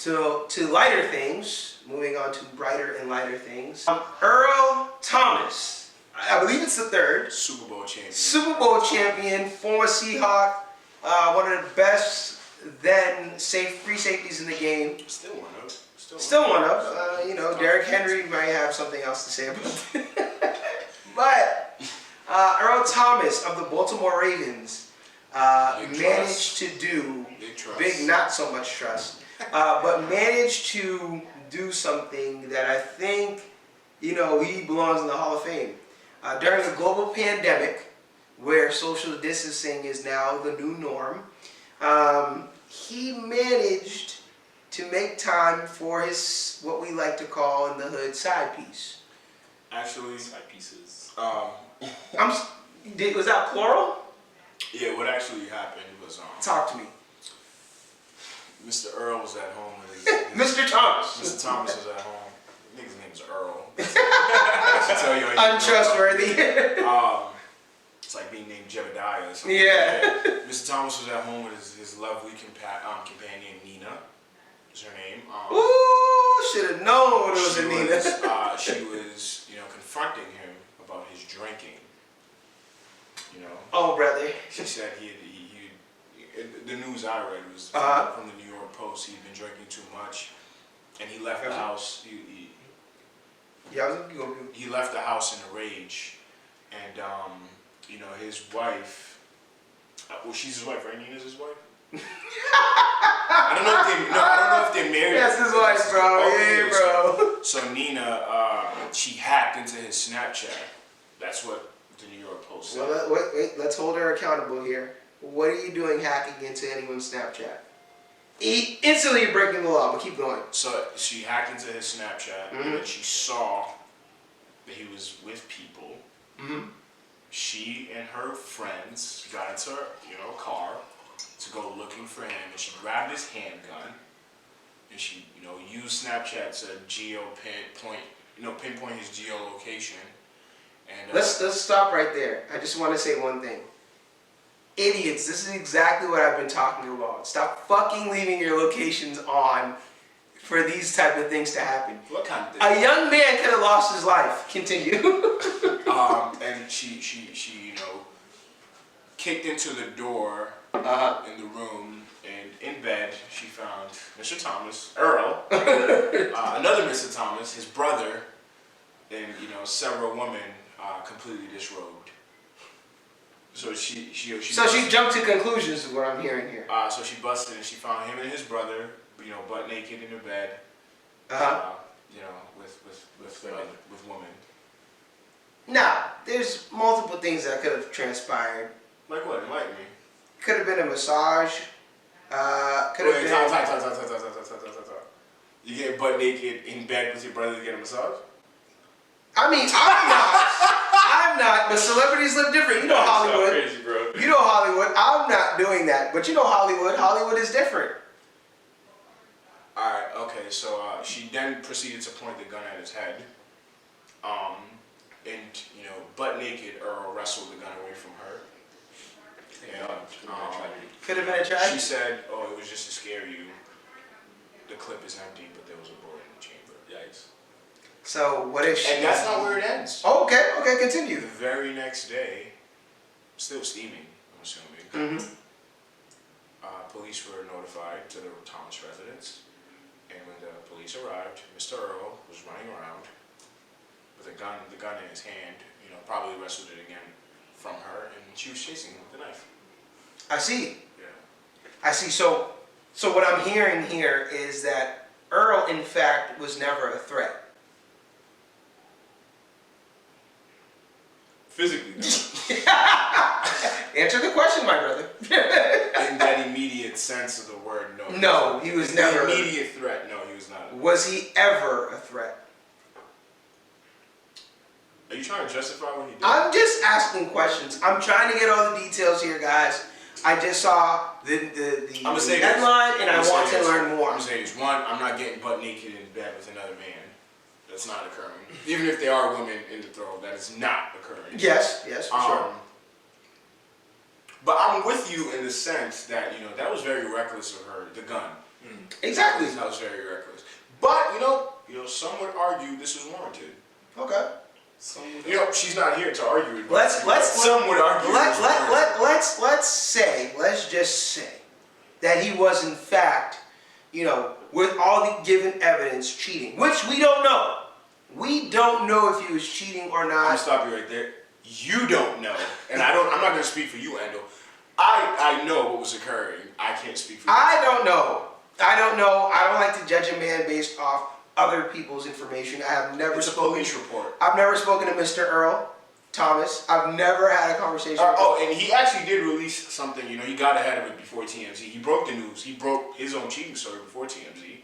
to lighter things, moving on to brighter and lighter things. Earl Thomas, I believe it's the third. Super Bowl champion. Super Bowl champion, former Seahawk, one of the best then free safeties in the game. Still one of. Still one of. Derrick Henry might have something else to say about it. But Earl Thomas of the Baltimore Ravens managed to do big, not so much trust, but managed to do something that I think he belongs in the Hall of Fame. During a global pandemic, where social distancing is now the new norm, he managed to make time for his, what we like to call in the hood, side piece. Actually, side pieces. Was that plural? Yeah, what actually happened was Talk to me. Mr. Earl was at home with his Mr. Thomas. Mr. Thomas was at home. I think his name is Earl. I should tell you. Untrustworthy. It's like being named Jebediah or something. Yeah. Mr. Thomas was at home with his lovely companion Nina. Is her name? Ooh, should have known it was Nina. She was, confronting him about his drinking. Oh, brother. She said he the news I read was from the New York Post. He'd been drinking too much, and he left the house. He left the house in a rage, and his wife. Well, she's his wife, right? Nina's his wife. I don't know if they're married. That's his wife, bro. Yeah, bro. So Nina, she hacked into his Snapchat. That's what the New York Post said. Well, wait. Let's hold her accountable here. What are you doing hacking into anyone's Snapchat? Instantly breaking the law, but keep going. So she hacked into his Snapchat, and then she saw that he was with people. Mm-hmm. She and her friends got into a car to go looking for him, and she grabbed his handgun, and she used Snapchat to pinpoint his geolocation. And let's stop right there. I just want to say one thing. Idiots, this is exactly what I've been talking about. Stop fucking leaving your locations on for these type of things to happen. What kind of thing? A young man could have lost his life. Continue. And she kicked into the door in the room, and in bed she found Mr. Thomas, Earl, another Mr. Thomas, his brother, and several women completely disrobed. So she jumped to conclusions is what I'm hearing here. So she busted and she found him and his brother, butt naked in their bed. With women. Now, there's multiple things that could have transpired. Like what? Enlighten me. Could have been a massage. Could have been. You get butt naked in bed with your brother to get a massage? I mean, I'm not, but celebrities live different. You know Hollywood. Crazy, bro. You know Hollywood. I'm not doing that, but Hollywood. Hollywood is different. Alright, okay, so she then proceeded to point the gun at his head. Butt naked, Earl wrestled the gun away from her. Could have been a tragedy. She said, it was just to scare you. The clip is empty, but there was a bullet in the chamber. Yikes. So what if she... And that's not where it ends. Oh, okay, continue. The very next day, still steaming, I'm assuming, police were notified to the Thomas residence, and when the police arrived, Mr. Earl was running around with the gun in his hand, probably wrestled it again from her, and she was chasing him with the knife. I see. Yeah. I see. So what I'm hearing here is that Earl, in fact, was never a threat. Physically, no. Answer the question, my brother. In that immediate sense of the word, no. No, he was never. Immediate threat, no, he was not. Was he ever a threat? Are you trying to justify what he did? I'm just asking questions. I'm trying to get all the details here, guys. I just saw the headline, and I want to learn more. I'm saying this. One, I'm not getting butt naked in bed with another man. That's not occurring. Even if there are women in the throw, that is not occurring. Yes, for sure. But I'm with you in the sense that, that was very reckless of her, the gun. Exactly. That was very reckless. But you know, some would argue this was warranted. Okay. She's not here to argue it. Some would argue. Let's just say that he was in fact, with all the given evidence, cheating, which we don't know. We don't know if he was cheating or not. I'll stop you right there. You don't know, and I'm not going to speak for you, Endo. I know what was occurring. I can't speak for you. I don't know. I don't like to judge a man based off other people's information. I have never It's spoken. a police report. I've never spoken to Mr. Earl Thomas. I've never had a conversation. And he actually did release something. He got ahead of it before TMZ. He broke the news. He broke his own cheating story before TMZ.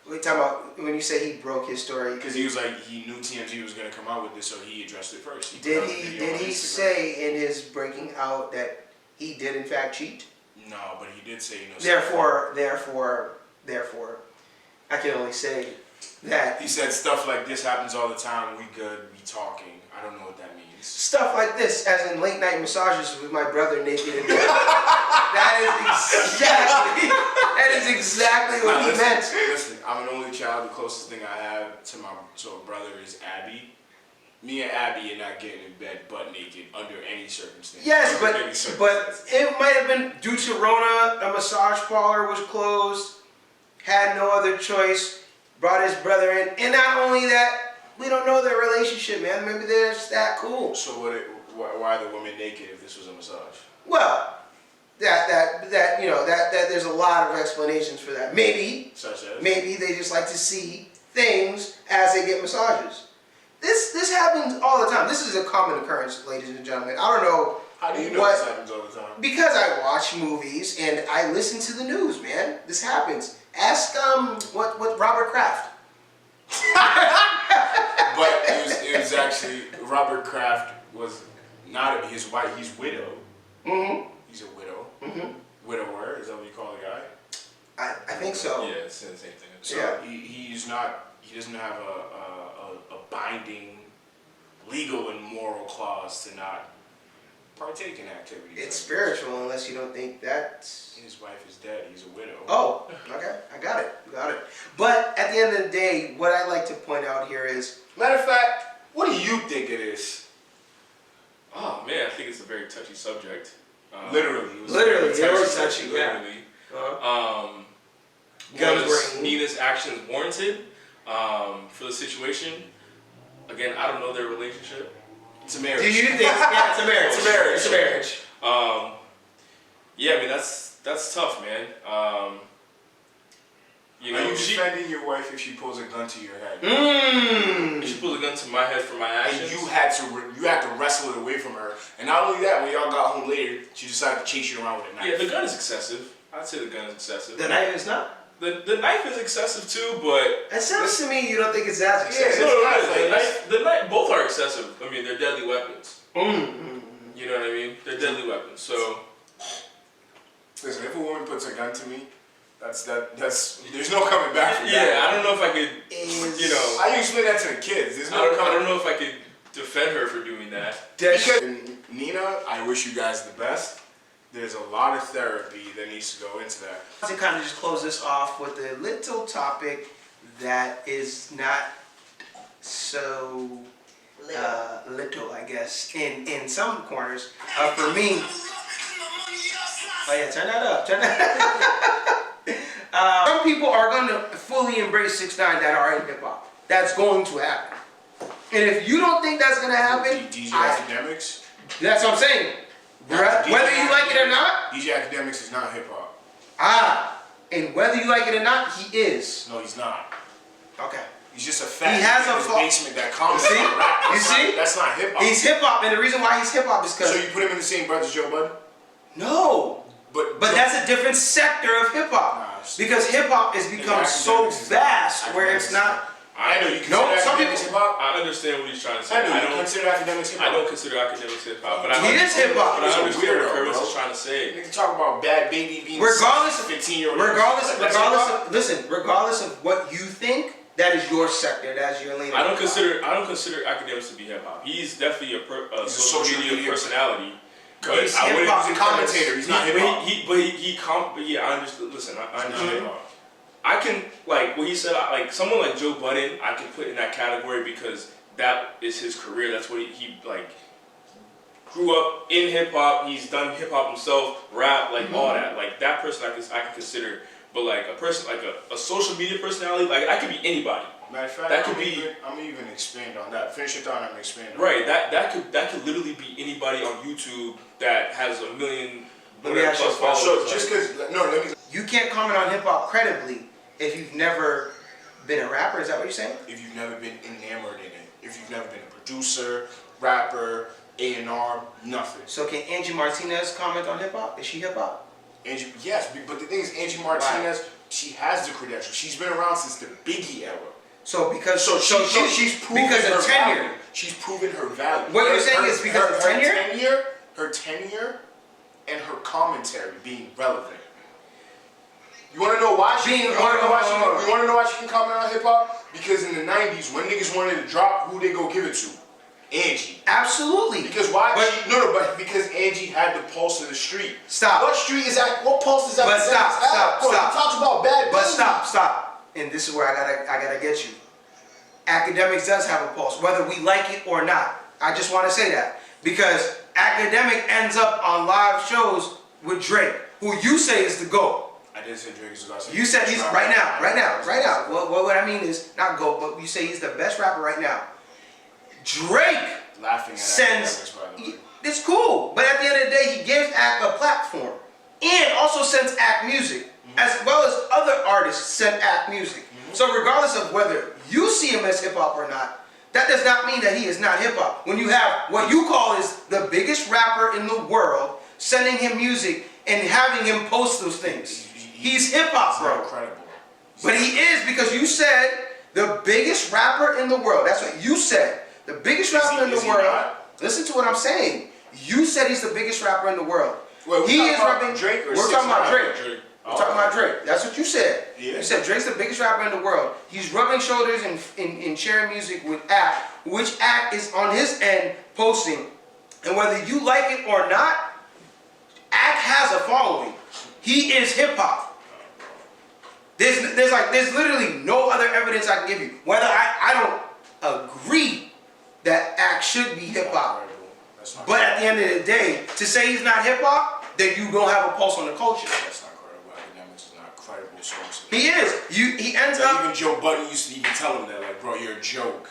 Wait, talking about when you say he broke his story? Because he was like, he knew TMZ was going to come out with this, so he addressed it first. Did he say in his breaking out that he did in fact cheat? No, but he did say, Therefore, I can only say that he said stuff like this happens all the time. We good. We talking. I don't know what that means. Stuff like this, as in late night massages with my brother naked in bed. That is exactly what he meant. Listen, I'm an only child. The closest thing I have to a brother is Abby. Me and Abby are not getting in bed butt naked under any circumstance. Yes, but it might have been due to Rona. A massage parlor was closed. Had no other choice. Brought his brother in, and not only that, we don't know their relationship, man. Maybe they're just that cool. So why are the women naked if this was a massage? Well, that there's a lot of explanations for that. Maybe they just like to see things as they get massages. This happens all the time. This is a common occurrence, ladies and gentlemen. I don't know. How do you know this happens all the time? Because I watch movies and I listen to the news, man. This happens. Ask what Robert Kraft. But it was actually Robert Kraft was not his wife. He's widow. Mm-hmm. He's a widow. Mm-hmm. Widower, is that what you call the guy? I think so. Yeah, it's the same thing. So yeah. He doesn't have a binding legal and moral clause to not partake in activities. It's spiritual unless you don't think that's... His wife is dead. He's a widow. Oh, okay. I got it. But at the end of the day, what I like to point out here is... Matter of fact, what do you think it is? Oh, man, I think it's a very touchy subject. Literally. It was touchy. Literally. Guns was were... Nina's actions warranted for the situation? Again, I don't know their relationship. It's a marriage. Do you think... Yeah, it's a marriage. It's a marriage. Yeah, I mean, that's tough, man. Are you defending your wife if she pulls a gun to your head? If she pulls a gun to my head for my actions? And you had to wrestle it away from her. And not only that, when y'all got home later, she decided to chase you around with a knife. Yeah, the gun is excessive. I'd say the gun is excessive. The knife is not? The knife is excessive too, but... It sounds to me you don't think it's as excessive. The knife, both are excessive. I mean, they're deadly weapons. Mm-hmm. You know what I mean? They're deadly weapons, so... Listen, if a woman puts a gun to me, that's there's no coming back from that. Yeah, I don't know if I could, How do you explain that to the kids? There's no I don't know if I could defend her for doing that. Because Nina, I wish you guys the best. There's a lot of therapy that needs to go into that. To kind of just close this off with a little topic that is not so little, I guess, in some corners. For me, oh yeah, turn that up. Some people are going to fully embrace 6ix9ine that are in hip hop. That's going to happen. And if you don't think that's going to happen, DJ Academics. That's what I'm saying. Whether you like it or not, DJ Academics is not hip hop. And whether you like it or not, he is. No, he's not. Okay. He's just a fat He has in a his basement that comments You see? on rap. You see? That's not hip hop. He's hip hop, and the reason why he's hip hop is because... So you put him in the same breath as Joe Budden? No. But that's a different sector of hip hop. Because hip hop has become so vast where it's not... I know you consider academics hip hop. I understand what he's trying to say. I know you consider academics hip hop. I don't consider academics hip hop, but he is hip hop. But I understand what Curtis is trying to say. You can talk about bad baby being regardless of 15-year-old. Regardless of what you think, that is your sector. That's your lane. I don't consider academics to be hip hop. He's definitely a social media personality. But he's I hip hop commentator. He's not hip hop. I understand. Listen, I understand hip hop. can like what he said. Like someone like Joe Budden, I can put in that category because that is his career. That's what he like grew up in hip hop. He's done hip hop himself, rap, like all that. Like that person, I can consider. But like a person, like a social media personality, like I could be anybody. Matter of fact, that could be. I'm gonna even expand on that. Finish your thought. I'm gonna expand. On right. That could literally be anybody on YouTube that has a million. Let me ask you a question. So just because let me. You can't comment on hip hop credibly if you've never been a rapper. Is that what you're saying? If you've never been enamored in it, if you've never been a producer, rapper, A&R, nothing. So can Angie Martinez comment on hip hop? Is she hip hop? Angie, yes, but the thing is, Angie Martinez, she has the credentials. She's been around since the Biggie era. So because she's proven because her of tenure. value. She's proven her value. What you're saying is because of tenure? Her tenure, and her commentary being relevant. You want to know why she? You want to know why she can comment on hip hop? Because in the '90s, when niggas wanted to drop, who they go give it to? Angie. Absolutely. Because why? But because Angie had the pulse of the street. Stop. What street is that? What pulse is that? But stop. He talks about bad. But stop. And this is where I gotta get you. Academics does have a pulse, whether we like it or not. I just want to say that because Academic ends up on live shows with Drake, who you say is the GOAT. I didn't say Drake is the GOAT. You said he's right now. Well, what I mean is not GOAT, but you say he's the best rapper right now. Drake laughing at sends. It's cool, but at the end of the day, he gives Act a platform, and also sends Act music, as well as other artists send Act music. So regardless of whether you see him as hip hop or not, that does not mean that he is not hip hop. When you have what you call is the biggest rapper in the world sending him music and having him post those things, he's hip hop, bro. Incredible. But he is because you said the biggest rapper in the world. That's what you said. The biggest rapper in the world. Listen to what I'm saying. You said he's the biggest rapper in the world. Wait, he is rapping. Drake or we're talking about Drake. Oh. We're talking about Drake. That's what you said. Yeah. You said Drake's the biggest rapper in the world. He's rubbing shoulders and sharing music with Act, which Act is on his end posting. And whether you like it or not, Act has a following. He is hip hop. There's literally no other evidence I can give you. Whether I don't agree that Act should be hip hop. But at the end of the day, to say he's not hip hop, then you don't have a pulse on the culture. That's not credible. Academics is not credible source. He is. He ends up. Even Joe Budden used to even tell him that, like, bro, you're a joke.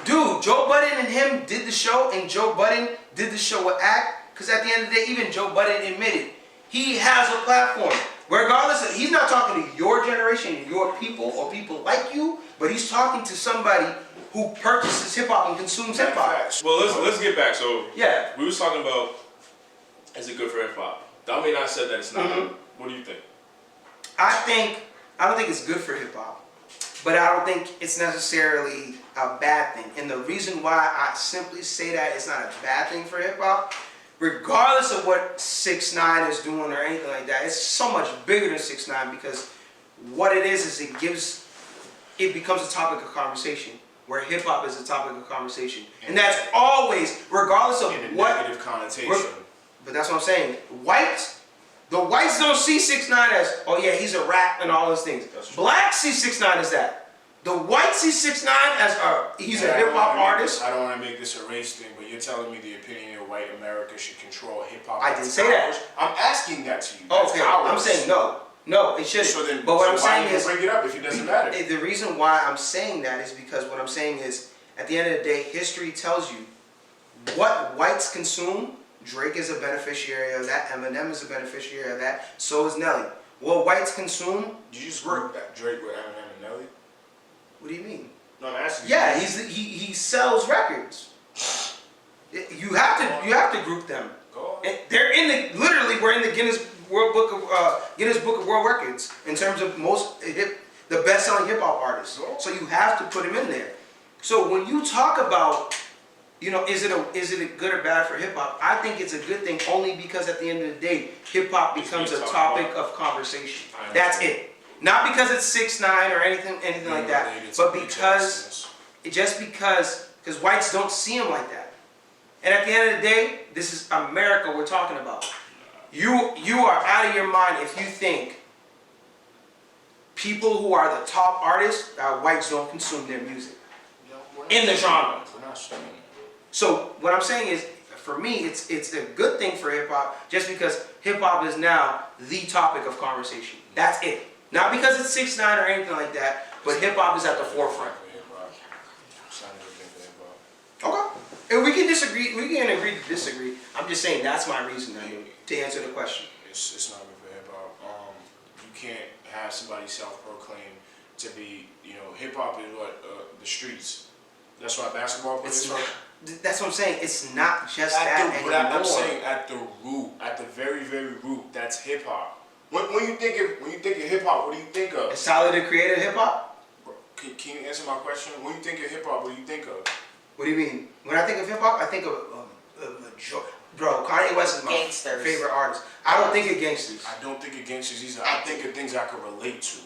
Dude, Joe Budden and him did the show, and Joe Budden did the show with Act. Because at the end of the day, even Joe Budden admitted he has a platform. Regardless of, he's not talking to your generation, your people, or people like you, but he's talking to somebody who purchases hip hop and consumes hip hop. Well, let's get back. So yeah, we was talking about is it good for hip hop? Dami and I said that it's not. What do you think? I don't think it's good for hip hop, but I don't think it's necessarily a bad thing. And the reason why I simply say that it's not a bad thing for hip hop, regardless of what 6ix9ine is doing or anything like that, it's so much bigger than 6ix9ine because what it is it becomes a topic of conversation. Where hip hop is a topic of conversation, and that's always, regardless of what negative connotation. But that's what I'm saying. The whites don't see 6ix9ine as, oh yeah, he's a rap and all those things. Blacks see 6ix9ine as that. The whites see 6ix9ine as he's a hip hop artist. I don't want to make this a race thing, but you're telling me the opinion of white America should control hip hop. I didn't say that. I'm asking that to you. Okay, I'm saying no. No, it shouldn't. So then, but what I'm why saying is, bring it up if it doesn't matter? The reason why I'm saying that is because what I'm saying is, at the end of the day, history tells you what whites consume. Drake is a beneficiary of that. Eminem is a beneficiary of that. So is Nelly. What whites consume. Did you just group that Drake with Eminem and Nelly? What do you mean? No, I'm asking you. Yeah, he sells records. You have to group them. Go on. They're we're in the Guinness Book of World Records in terms of the best-selling hip hop artists. So you have to put them in there. So when you talk about, is it a good or bad for hip hop? I think it's a good thing only because at the end of the day, hip hop becomes a topic of conversation. That's it. Not because it's 6ix9ine or anything like that, but because whites don't see him like that. And at the end of the day, this is America we're talking about. You are out of your mind if you think people who are the top artists, whites don't consume their music in the genre. We're not saying that. So what I'm saying is, for me, it's a good thing for hip hop, just because hip hop is now the topic of conversation. That's it. Not because it's 6ix9ine or anything like that, but hip hop is at the forefront. Okay. And we can disagree. We can agree to disagree. I'm just saying that's my reason to answer the question. It's not good for hip hop. You can't have somebody self-proclaim to be, hip hop is what the streets. That's why basketball players. That's what I'm saying. It's not just But anymore. I'm saying at the root, at the very, very root, that's hip hop. When you think of hip hop, what do you think of? Is Tyler the creator of hip hop? Can you answer my question? When you think of hip hop, what do you think of? What do you mean? When I think of hip hop, I think of bro. Kanye West is my favorite artist. I don't think of gangsters. I don't think of gangsters either. I think of things I can relate to,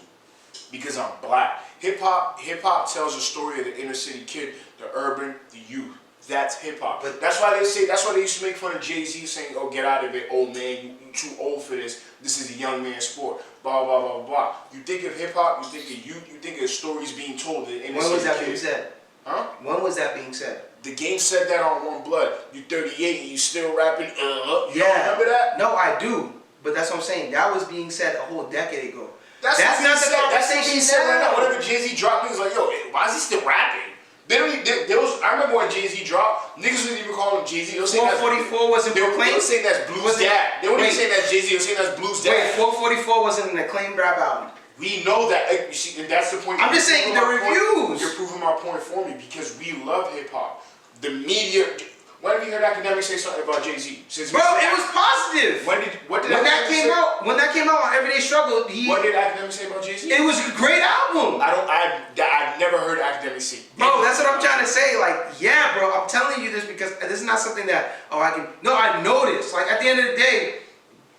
because I'm black. Hip hop tells a story of the inner city kid, the urban, the youth. That's hip hop. But that's why they used to make fun of Jay-Z, saying, "Oh, get out of it, old man. You too old for this. This is a young man's sport." Blah blah blah blah. You think of hip hop, you think of youth, you think of stories being told. When was that being said? Huh? When was that being said? The Game said that on One Blood. You 38 and you still rapping. You Yeah. remember that? No, I do. But that's what I'm saying. That was being said a whole decade ago. That's not the conversation right now. now. Whenever Jay-Z dropped, niggas like, yo, why is he still rapping? I remember when Jay-Z dropped, niggas wasn't even calling him Jay-Z. 444 wasn't They were proclaimed? saying that's Blues Dad. They weren't even saying that's Jay-Z. They were saying that's Blues Dad. Wait, 444 wasn't an acclaimed rap album. We know that. You see, and that's the point. I'm just saying the reviews. You're proving my point for me, because we love hip-hop. The media. When have you heard academics say something about Jay-Z? Bro, it was positive. When that came out on Everyday Struggle, what did academics say about Jay-Z? It was a great album. I've never heard academics say. Bro, that's what I'm trying to say. Like, yeah, bro, I'm telling you this because this is not something that I noticed. Like, at the end of the day,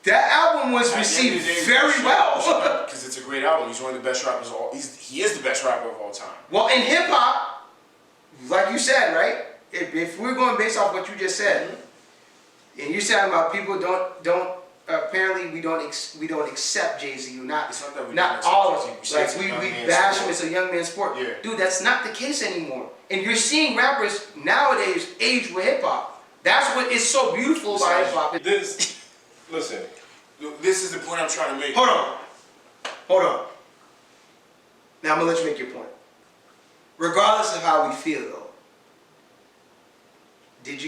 that album was received very well. Because it's a great album. He's one of the best rappers of all. He is the best rapper of all time. Well, in hip hop, like you said, right? If we're going based off what you just said, and you're talking about people don't apparently we don't accept Jay-Z. It's not that we not don't all of accept them. Jay-Z. Like we bash him. It's a young man's sport. Yeah. Dude, that's not the case anymore. And you're seeing rappers nowadays age with hip hop. That's what is so beautiful about hip hop. Listen. This is the point I'm trying to make. Hold on. Now I'm gonna let you make your point. Regardless of how we feel, though, did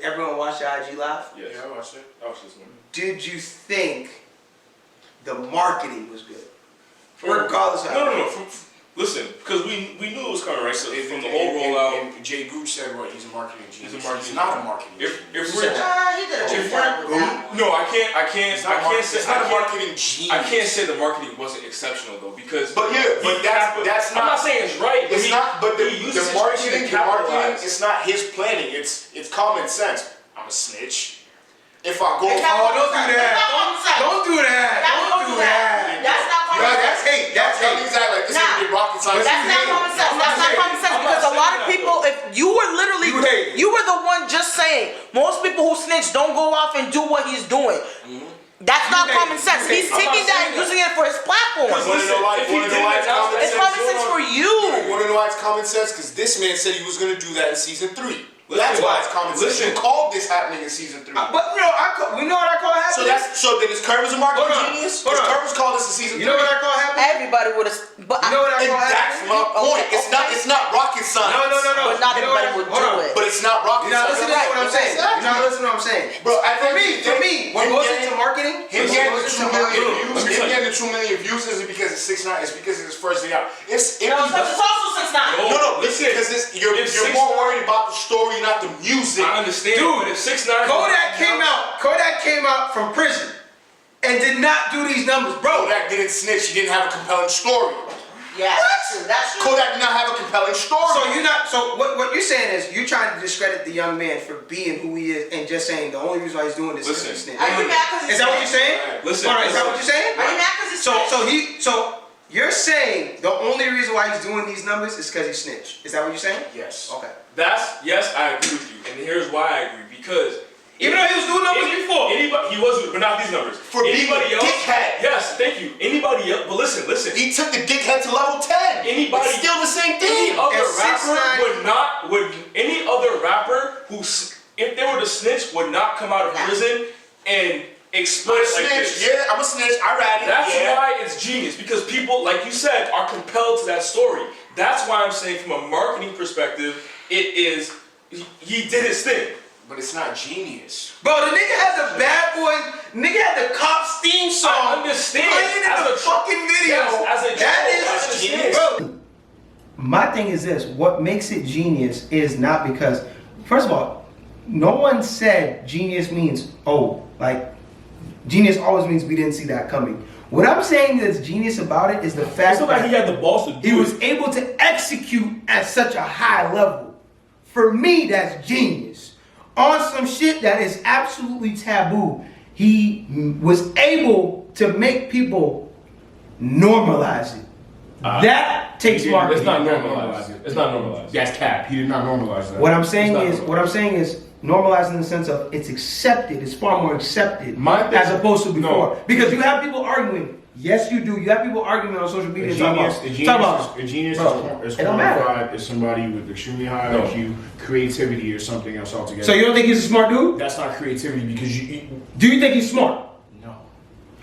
everyone watch the IG Live? Yes. Yeah, I watched it. I watched this one. Did you think the marketing was good? Regardless of No. Listen, because we knew it was coming, right? So from the whole rollout. And Jay Gooch said, "What? He's a marketing genius." He's a marketing He's not a marketing genius. If we're he did a good job with that. no, I can't say It's not a marketing genius. I can't say the marketing wasn't exceptional though, because But that's not. I'm not saying it's right. It's not. But the marketing, it's not his planning. It's common sense. I'm a snitch. If I go, It's not don't do that. Don't do that. Don't do that. That's not common sense. That's hate. That's hate. exactly like this is Nah. the rocket science. That's not common sense. That's not common sense because a lot of people, if you were literally, you were the one just saying, most people who snitch don't go off and do what he's doing. That's not common sense. He's taking that and using it for his platform. It's common sense for you. You want to know why it's common sense? Because this man said he was going to do that in season 3. That's why it's common sense. You called this happening in season 3. But we know what I call happening. So then is Curvis a marketing genius? Because Curvis called this in season 3. You know what I call happening? Everybody would have. But You know what I And call that's happening? my point. It's not rocket science. No. But not You know everybody what? would Hold on. do it. But it's not rocket You're not science. listening to what I'm saying. You're not listening to what I'm saying. Bro, For me, when it goes into marketing, Him getting the 2 million views, Let me tell you. 2 million views isn't because it's 6ix9ine. It's because it's his first day out. It's It's also 6ix9ine. no. Listen, You're if more worried about the story, not the music. I understand, Dude, but if 6ix9ine Kodak came out from prison and did not do these numbers, bro. Kodak didn't snitch. He didn't have a compelling story. Yeah, that's true. Kodak did not have a compelling story. So what you're saying is you're trying to discredit the young man for being who he is and just saying the only reason why he's doing this is because he's snitch. Are you mad because Is that what you're saying? Listen, All right, is that what you're saying? Are you mad because he's So you're saying the only reason why he's doing these numbers is because he snitched. Is that what you're saying? Yes. Okay. yes, I agree with you, and here's why I agree. Because Even though he was doing numbers before. Anybody, he was, but not these numbers. For anybody being a else, dickhead. yes, thank you. Anybody else, but listen. He took the dickhead to level 10. Anybody, it's still the same Any thing. other At 6'9" would any other rapper who, if they were to snitch, would not come out of prison and exploit it like this. Yeah, I'm a snitch. I ride it. That's why it's genius, because people, like you said, are compelled to that story. That's why I'm saying, from a marketing perspective, it is. He did his thing. But it's not genius. Bro, the nigga had the Bad Boys, nigga had the Cops theme song. I understand. Playing in the fucking video. Yes, as a genius. Bro. My thing is this: what makes it genius is not because, first of all, no one said genius means genius always means we didn't see that coming. What I'm saying that's genius about it is the fact that he had the balls to do he was able to execute at such a high level. For me, that's genius. On some shit that is absolutely taboo, he was able to make people normalize it. That takes marketing. It's not normalized. It's not normalized. That's cap. He did not normalize that. What I'm saying is normalized in the sense of it's accepted. It's far more accepted as opposed to before. No. Because you have people arguing. Yes, you do. You have people arguing on social media. A genius is qualified as somebody with extremely high IQ, creativity, or something else altogether. So you don't think he's a smart dude? That's not creativity because Do you think he's smart? No.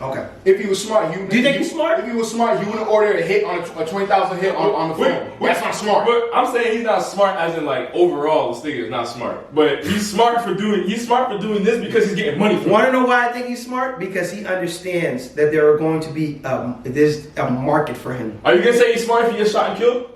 Okay. If he was smart, Do you think he's smart? If he was smart, he wouldn't order a hit on a 20,000 hit on the phone. That's not smart. But I'm saying he's not smart as in like overall this nigga is not smart. But he's smart for doing this because he's getting money from it. Want to know why I think he's smart? Because he understands that there are going to be there's a market for him. Are you gonna say he's smart if he gets shot and killed?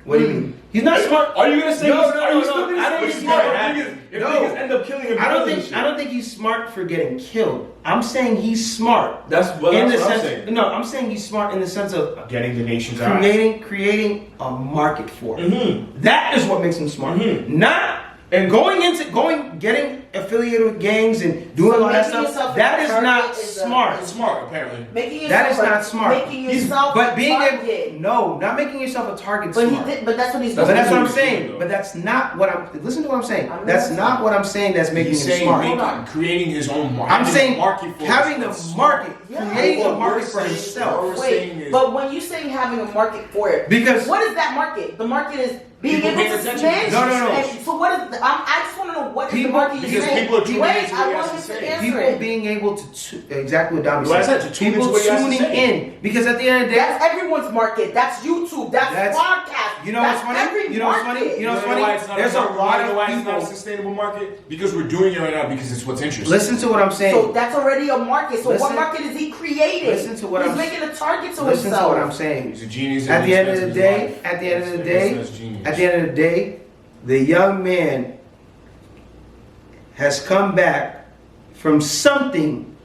What do you mean? He's not smart. Are you gonna say No, he's no, are no, you still no. gonna I don't say think he's he's smart smart. if No. niggas end up killing him? I don't think he's smart for getting killed. I'm saying he's smart. That's what I'm saying. No, I'm saying he's smart in the sense of Getting the nation's eye. creating a market for it. Mm-hmm. That is what makes him smart. Mm-hmm. Not and getting affiliated with gangs and doing all that stuff. That is not smart. It's smart, apparently. That is not smart. Making yourself But being target. not making yourself a target. But smart. but that's what he's doing. But that's what I'm what he's doing, saying. though. But that's not what I'm. Listen to what I'm saying. I'm That's listening. not what I'm saying. That's making He's him saying smart. creating his own market. I'm saying market for having the himself. market, Yeah. creating a What market we're for saying- himself. what we're saying Wait, is- but when you say having a market for it, Because- what is that market? The market is being People able paying to attention. snitch. No. And so what is? I just want to know what is the People- market you're because saying. people are tuning Wait, into what I he want has him to to say. answer People it. being able to exactly what Dami Well, I said. said to tune People into what he has to tuning say. in because at the end of the day, That's everyone's market. That's YouTube. That's podcast. You know what's That's funny? every You know what's funny? market. You know what's why funny? it's not There's a market? lot You know why of it's not a people. sustainable market? Because we're doing it right now because it's what's interesting. Listen to what I'm saying. So that's already a market. So Listen- what market is he creating? listen to what He's I'm- making a target to Listen to himself. what I'm saying. He's a genius. At and the end he of the spends his day, life. at the end of the That's day, genius. at the end of the day, the young man has come back from something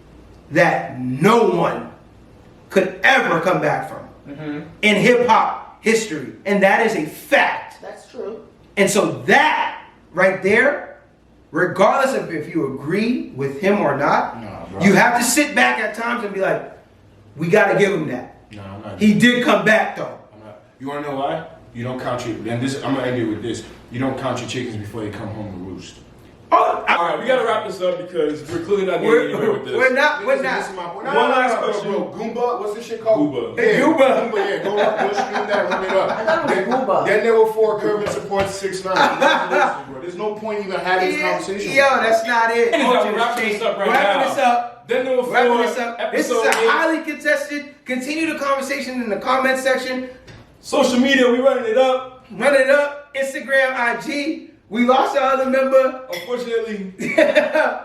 that no one could ever come back from in hip hop history, and that is a fact. That's true. And so that right there, regardless of if you agree with him or not, Nah, bro. you have to sit back at times and be like, we got to give him that. No, I'm not. He did come back though. I'm not. You want to know why? You don't count your. And this, I'm gonna end it with this. You don't count your chickens before they come home to roost. Oh, All right, we gotta wrap this up because we're clearly not getting anywhere with this. we're not. Listen to my point. One last question. Bro, Goomba, what's this shit called? Gooba. Yeah, Gooba. Goomba, yeah. Go stream that, run it up. I thought it was Goomba. Then there were 4 Curvin supports 6'9". Congratulations, bro. There's no point even having this conversation. Yo, that's not it. We're wrapping this up right We're wrapping now. this up. Then there were 4 Wrapping this up. This is a episode 8. highly contested. Continue the conversation in the comment section. Social media, we running it up. Run it up. Instagram, IG. We lost our other member, Unfortunately,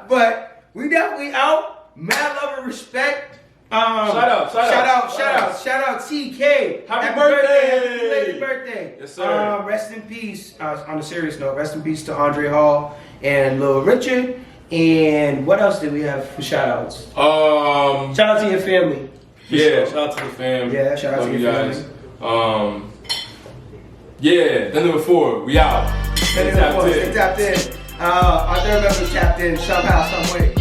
but we definitely out. Mad love and respect. Shout out. Shout out, TK. Happy birthday. Happy belated birthday. Yes, sir. Rest in peace. On a serious note, rest in peace to Andre Hall and Lil Richard. And what else did we have for shout outs? Shout out to your family. yeah, shout out to the fam. Yeah, shout out Love to you your guys. family. Yeah, then number 4, we out. Stay tapped in. Our third member tapped in somehow, some way.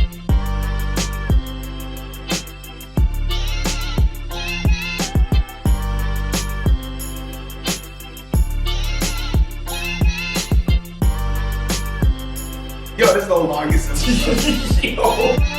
Yo, this is the largest. I get some.